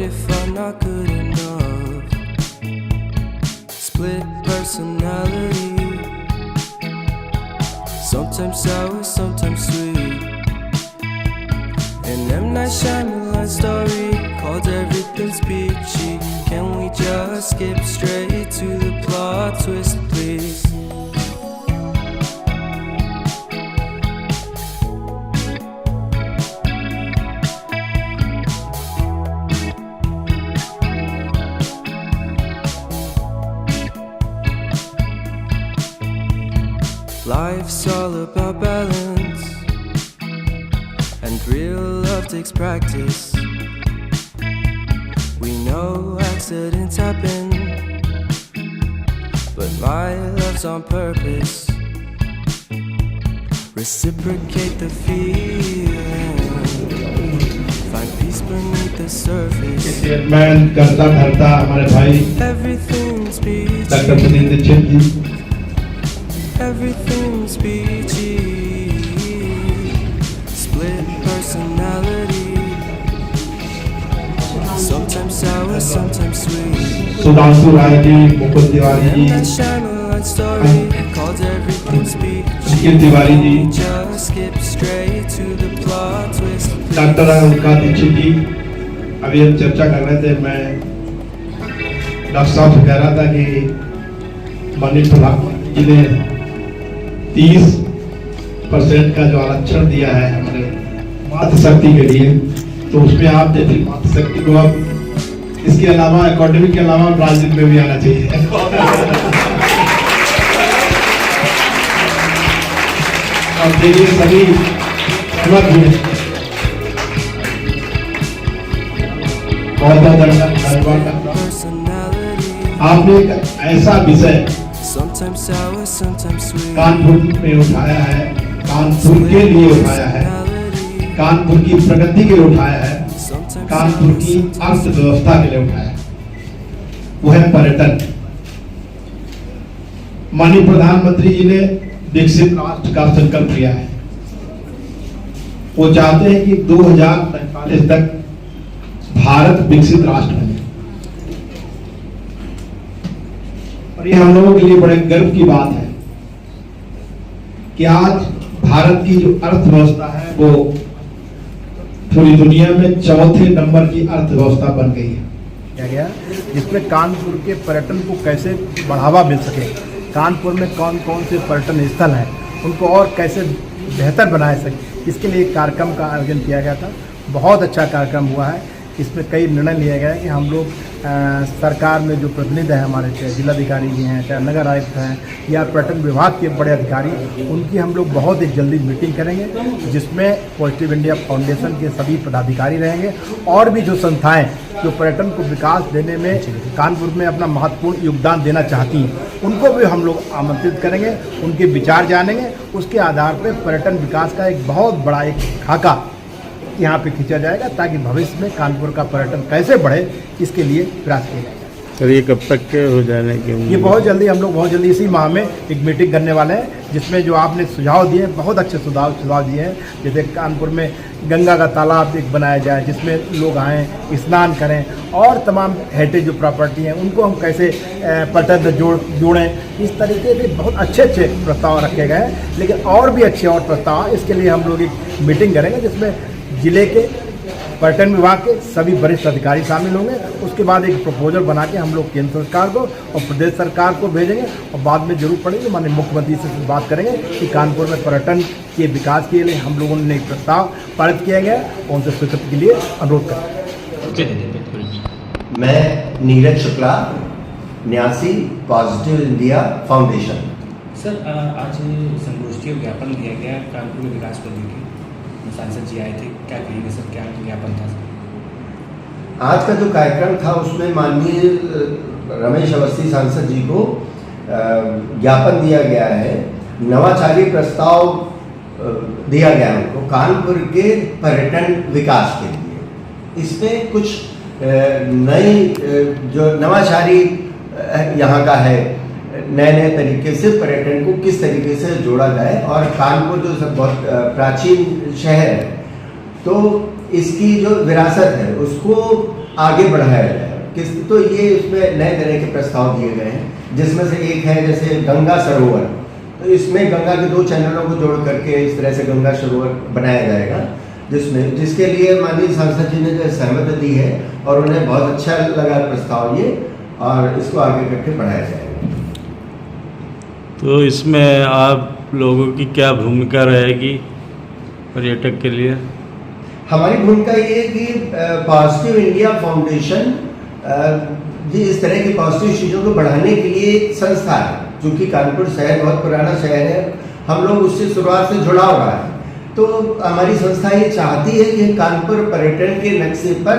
if I'm not good enough? Split personality, sometimes sour, sometimes sweet. An M. Night Shyamalan story called Everything's Peachy. Can we just skip straight to the plot twist, please? Life's all about balance, and real love takes practice. We know accidents happen, but my love's on purpose. Reciprocate the feeling, find peace beneath the surface. Chairman करता धरता हमारे भाई Everything's peachy, doctor Sunil Dikshit ji, everything's peachy. Split personality, sometimes sour, sometimes sweet. Sudhanshu Rai ji, Mukul Tiwari ji, And that Shyamalan story called Everything's Peachy. Ankit Tiwari ji, Just skip straight to the plot twist. Doctor Alka Dikshit ji. अभी हम चर्चा कर रहे थे, मैं डॉक्टर साहब से कह रहा था कि माननीय प्रधानमंत्री जी ने 30% का जो आरक्षण दिया है हमारे मातृशक्ति के लिए, तो उसमें आप जैसे मातृशक्ति को अब इसके अलावा एकेडमी के अलावा राजनीति में भी आना चाहिए। और देखिए सभी सहमत हुए। बहुत बहुत धन्यवाद। आपने एक ऐसा विषय Sometimes sour, sometimes sweet. Kanpur में उठाया है, कानपुर के लिए उठाया है, कानपुर की प्रगति के लिए उठाया है, कानपुर की अर्थव्यवस्था के लिए उठाया है, वो है पर्यटन। माननीय प्रधानमंत्री जी ने विकसित राष्ट्र का संकल्प लिया है। वो चाहते हैं कि 2045 तक भारत विकसित राष्ट्र बने। और ये हम लोगों के लिए बड़े गर्व की बात है कि आज भारत की जो अर्थव्यवस्था है वो पूरी दुनिया में 4थे नंबर की अर्थव्यवस्था बन गई है। किया गया जिसमें कानपुर के पर्यटन को कैसे बढ़ावा मिल सके, कानपुर में कौन कौन से पर्यटन स्थल हैं उनको और कैसे बेहतर बनाए सके, इसके लिए एक कार्यक्रम का आयोजन किया गया था। बहुत अच्छा कार्यक्रम हुआ है। इसमें कई निर्णय लिया गया है कि हम लोग सरकार में जो प्रतिनिधि हैं हमारे, चाहे जिलाधिकारी जी हैं, चाहे नगर आयुक्त हैं या पर्यटन विभाग के बड़े अधिकारी, उनकी हम लोग बहुत ही जल्दी मीटिंग करेंगे, जिसमें पॉजिटिव इंडिया फाउंडेशन के सभी पदाधिकारी रहेंगे और भी जो संस्थाएं जो पर्यटन को विकास देने में कानपुर में अपना महत्वपूर्ण योगदान देना चाहती हैं, उनको भी हम लोग आमंत्रित करेंगे, उनके विचार जानेंगे। उसके आधार पर पर्यटन विकास का एक बहुत बड़ा एक खाका यहाँ पे खींचा जाएगा, ताकि भविष्य में कानपुर का पर्यटन कैसे बढ़े इसके लिए प्रयास किया जाएगा। सर ये कब तक के हो जाने के? ये बहुत जल्दी, हम लोग बहुत जल्दी इसी माह में एक मीटिंग करने वाले हैं, जिसमें जो आपने सुझाव दिए हैं, बहुत अच्छे सुझाव दिए हैं। जैसे कानपुर में गंगा का तालाब एक बनाया जाए जिसमें लोग आएँ, स्नान करें, और तमाम हेरिटेज जो प्रॉपर्टी हैं उनको हम कैसे पर्यटन से जोड़ें, इस तरीके से बहुत अच्छे अच्छे प्रस्ताव रखे गए हैं। लेकिन और भी अच्छे और प्रस्ताव, इसके लिए हम लोग एक मीटिंग करेंगे जिसमें जिले के पर्यटन विभाग के सभी वरिष्ठ अधिकारी शामिल होंगे। उसके बाद एक प्रपोजल बना के हम लोग केंद्र सरकार को और प्रदेश सरकार को भेजेंगे, और बाद में जरूर पड़ेगी माननीय मुख्यमंत्री से बात करेंगे कि कानपुर में पर्यटन के विकास के लिए हम लोगों ने एक प्रस्ताव पारित किया गया है, उनसे स्वीकृति के लिए अनुरोध करेंगे। मैं नीरज शुक्ला, न्यासी पॉजिटिव इंडिया फाउंडेशन। सर आज संगोष्ठी और ज्ञापन दिया गया कानपुर में विकास को लेकर, सांसद जी आए थे, क्या कहेंगे सर, क्या ज्ञापन था? आज का जो कार्यक्रम था उसमें माननीय रमेश अवस्थी सांसद जी को ज्ञापन दिया गया है, नवाचारी प्रस्ताव दिया गया उनको कानपुर के पर्यटन विकास के लिए। इसमें कुछ नई जो नवाचारी यहाँ का है, नए तरीके से पर्यटन को किस तरीके से जोड़ा जाए, और कानपुर जो सब बहुत प्राचीन शहर है, तो इसकी जो विरासत है उसको आगे बढ़ाया जाए। तो ये इसमें नए तरह के प्रस्ताव दिए गए हैं, जिसमें से एक है जैसे गंगा सरोवर। तो इसमें गंगा के 2 चैनलों को जोड़ करके इस तरह से गंगा सरोवर बनाया जाएगा, जिसके लिए माननीय सांसद जी ने जो सहमति दी है और उन्हें बहुत अच्छा लगा प्रस्ताव ये, और इसको आगे करके बढ़ाया जाएगा। तो इसमें आप लोगों की क्या भूमिका रहेगी पर्यटक के लिए? हमारी भूमिका ये है कि पॉजिटिव इंडिया फाउंडेशन जी इस तरह की पॉजिटिव चीज़ों को बढ़ाने के लिए एक संस्था है। चूँकि कानपुर शहर बहुत पुराना शहर है, हम लोग उससे शुरुआत से जुड़ा हुआ है, तो हमारी संस्था ये चाहती है कि कानपुर पर्यटन के नक्शे पर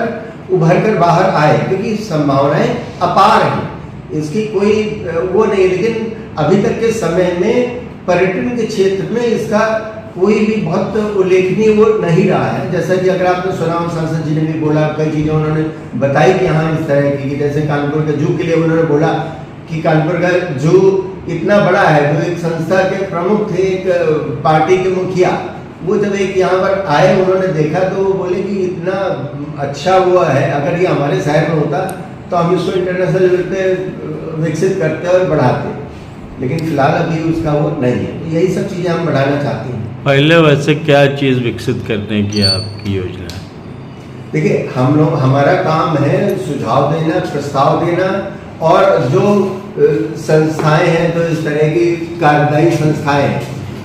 उभर कर बाहर आए, क्योंकि संभावनाएं अपार हैं, इसकी कोई वो नहीं। लेकिन अभी तक के समय में पर्यटन के क्षेत्र में इसका कोई भी बहुत उल्लेखनीय वो नहीं रहा है। जैसा कि अगर आपने सुना हो, सांसद जी ने भी बोला, कई चीज़ें उन्होंने बताई कि हाँ इस तरह की, जैसे कानपुर के जू के लिए उन्होंने बोला कि कानपुर का जू इतना बड़ा है। जो एक संस्था के प्रमुख थे, एक पार्टी के मुखिया, वो जब एक यहाँ पर आए, उन्होंने देखा तो वो बोले कि इतना अच्छा हुआ है, अगर ये हमारे शहर में होता तो हम इसको इंटरनेशनल लेवल पे विकसित करते और बढ़ाते। लेकिन फिलहाल अभी उसका वो नहीं है। तो यही सब चीज़ें हम बढ़ाना चाहते हैं। पहले वैसे क्या चीज़ विकसित करने की आपकी योजना है? देखिए, हम लोग, हमारा काम है सुझाव देना, प्रस्ताव देना, और जो संस्थाएं हैं, जो इस तरह की कार्यदायी संस्थाएं हैं,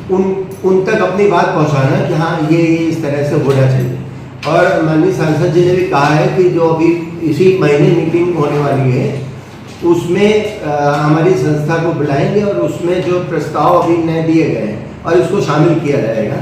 उन तक अपनी बात पहुंचाना कि हाँ ये इस तरह से होना चाहिए। और माननीय सांसद जी ने भी कहा है कि जो अभी इसी महीने मीटिंग होने वाली है, उसमें हमारी संस्था को बुलाएंगे और उसमें जो प्रस्ताव अभी नए दिए गए हैं और इसको शामिल किया जाएगा।